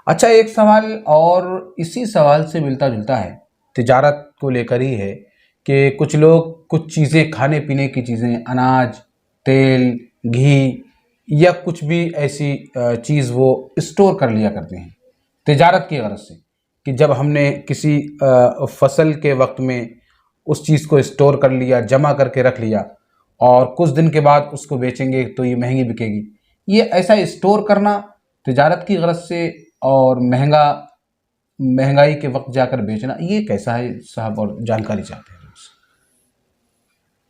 اچھا، ایک سوال اور اسی سوال سے ملتا جلتا ہے، تجارت کو لے کر ہی ہے کہ کچھ لوگ کچھ چیزیں، کھانے پینے کی چیزیں، اناج، تیل، گھی یا کچھ بھی ایسی چیز وہ اسٹور کر لیا کرتے ہیں تجارت کی غرض سے، کہ جب ہم نے کسی فصل کے وقت میں اس چیز کو اسٹور کر لیا، جمع کر کے رکھ لیا، اور کچھ دن کے بعد اس کو بیچیں گے تو یہ مہنگی بکے گی۔ یہ ایسا اسٹور کرنا تجارت کی غرض سے اور مہنگائی کے وقت جا کر بیچنا، یہ کیسا ہے صاحب؟ اور جانکاری چاہتے ہیں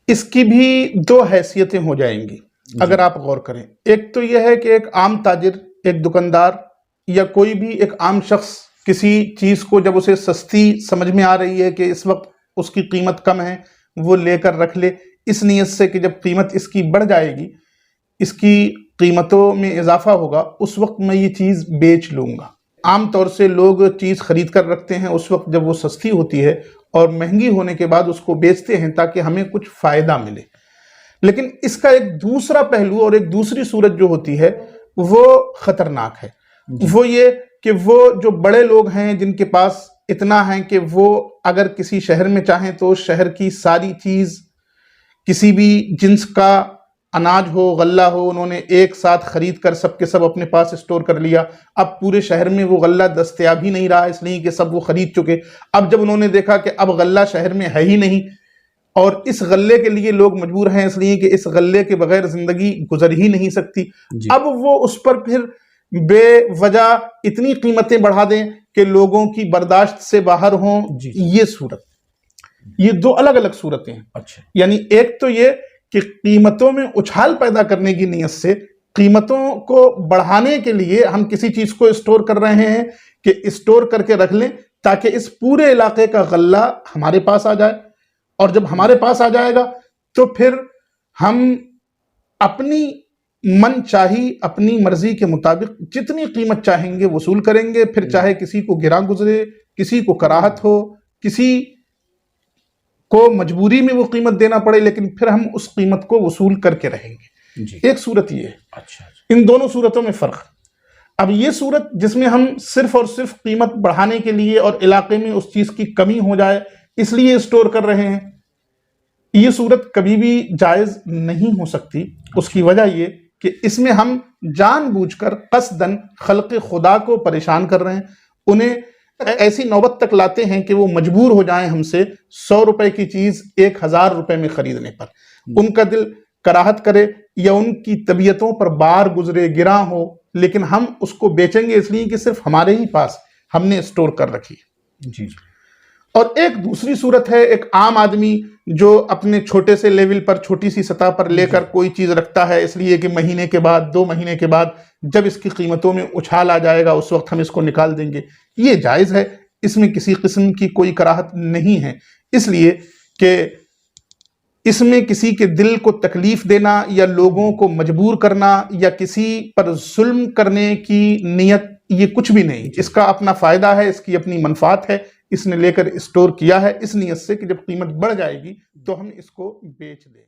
اس کی بھی دو حیثیتیں ہو جائیں گی اگر آپ غور کریں۔ ایک تو یہ ہے کہ ایک عام تاجر، ایک دکاندار یا کوئی بھی ایک عام شخص کسی چیز کو جب اسے سستی سمجھ میں آ رہی ہے کہ اس وقت اس کی قیمت کم ہے، وہ لے کر رکھ لے، اس نیت سے کہ جب قیمت اس کی بڑھ جائے گی، اس کی قیمتوں میں اضافہ ہوگا، اس وقت میں یہ چیز بیچ لوں گا۔ عام طور سے لوگ چیز خرید کر رکھتے ہیں اس وقت جب وہ سستی ہوتی ہے، اور مہنگی ہونے کے بعد اس کو بیچتے ہیں تاکہ ہمیں کچھ فائدہ ملے۔ لیکن اس کا ایک دوسرا پہلو اور ایک دوسری صورت جو ہوتی ہے وہ خطرناک ہے۔ وہ یہ کہ وہ جو بڑے لوگ ہیں جن کے پاس اتنا ہے کہ وہ اگر کسی شہر میں چاہیں تو شہر کی ساری چیز، کسی بھی جنس کا اناج ہو، غلہ ہو، انہوں نے ایک ساتھ خرید کر سب کے سب اپنے پاس اسٹور کر لیا۔ اب پورے شہر میں وہ غلہ دستیاب ہی نہیں رہا، اس لیے کہ سب وہ خرید چکے۔ اب جب انہوں نے دیکھا کہ اب غلہ شہر میں ہے ہی نہیں، اور اس غلے کے لیے لوگ مجبور ہیں اس لیے کہ اس غلے کے بغیر زندگی گزر ہی نہیں سکتی، اب وہ اس پر پھر بے وجہ اتنی قیمتیں بڑھا دیں کہ لوگوں کی برداشت سے باہر ہوں۔ یہ صورت، یہ دو الگ الگ صورتیں ہیں۔ اچھا، یعنی ایک تو یہ کہ قیمتوں میں اچھال پیدا کرنے کی نیت سے قیمتوں کو بڑھانے کے لیے ہم کسی چیز کو اسٹور کر رہے ہیں کہ اسٹور کر کے رکھ لیں تاکہ اس پورے علاقے کا غلہ ہمارے پاس آ جائے، اور جب ہمارے پاس آ جائے گا تو پھر ہم اپنی من چاہی، اپنی مرضی کے مطابق جتنی قیمت چاہیں گے وصول کریں گے، پھر چاہے کسی کو گراں گزرے، کسی کو کراہت ہو، کسی کو مجبوری میں وہ قیمت دینا پڑے، لیکن پھر ہم اس قیمت کو وصول کر کے رہیں گے۔ ایک صورت یہ ہے۔ اچھا، ان دونوں صورتوں میں فرق۔ اب یہ صورت جس میں ہم صرف اور صرف قیمت بڑھانے کے لیے اور علاقے میں اس چیز کی کمی ہو جائے اس لیے اسٹور کر رہے ہیں، یہ صورت کبھی بھی جائز نہیں ہو سکتی۔ اس کی وجہ یہ کہ اس میں ہم جان بوجھ کر قصداً خلق خدا کو پریشان کر رہے ہیں، انہیں ایسی نوبت تک لاتے ہیں کہ وہ مجبور ہو جائیں ہم سے 100 روپے کی چیز 1000 روپے میں خریدنے پر۔ ان کا دل کراہت کرے یا ان کی طبیعتوں پر بار گزرے، گراں ہو، لیکن ہم اس کو بیچیں گے اس لیے کہ صرف ہمارے ہی پاس ہم نے اسٹور کر رکھی۔ اور ایک دوسری صورت ہے، ایک عام آدمی جو اپنے چھوٹے سے لیول پر، چھوٹی سی سطح پر لے کر کوئی چیز رکھتا ہے اس لیے کہ مہینے کے بعد، 2 مہینے کے بعد جب اس کی قیمتوں میں اچھال آ جائے گا اس وقت ہم اس کو نکال دیں گے۔ یہ جائز ہے، اس میں کسی قسم کی کوئی کراہت نہیں ہے، اس لیے کہ اس میں کسی کے دل کو تکلیف دینا یا لوگوں کو مجبور کرنا یا کسی پر ظلم کرنے کی نیت یہ کچھ بھی نہیں۔ اس کا اپنا فائدہ ہے، اس کی اپنی منفعت ہے، اس نے لے کر اسٹور کیا ہے اس نیت سے کہ جب قیمت بڑھ جائے گی تو ہم اس کو بیچ دیں۔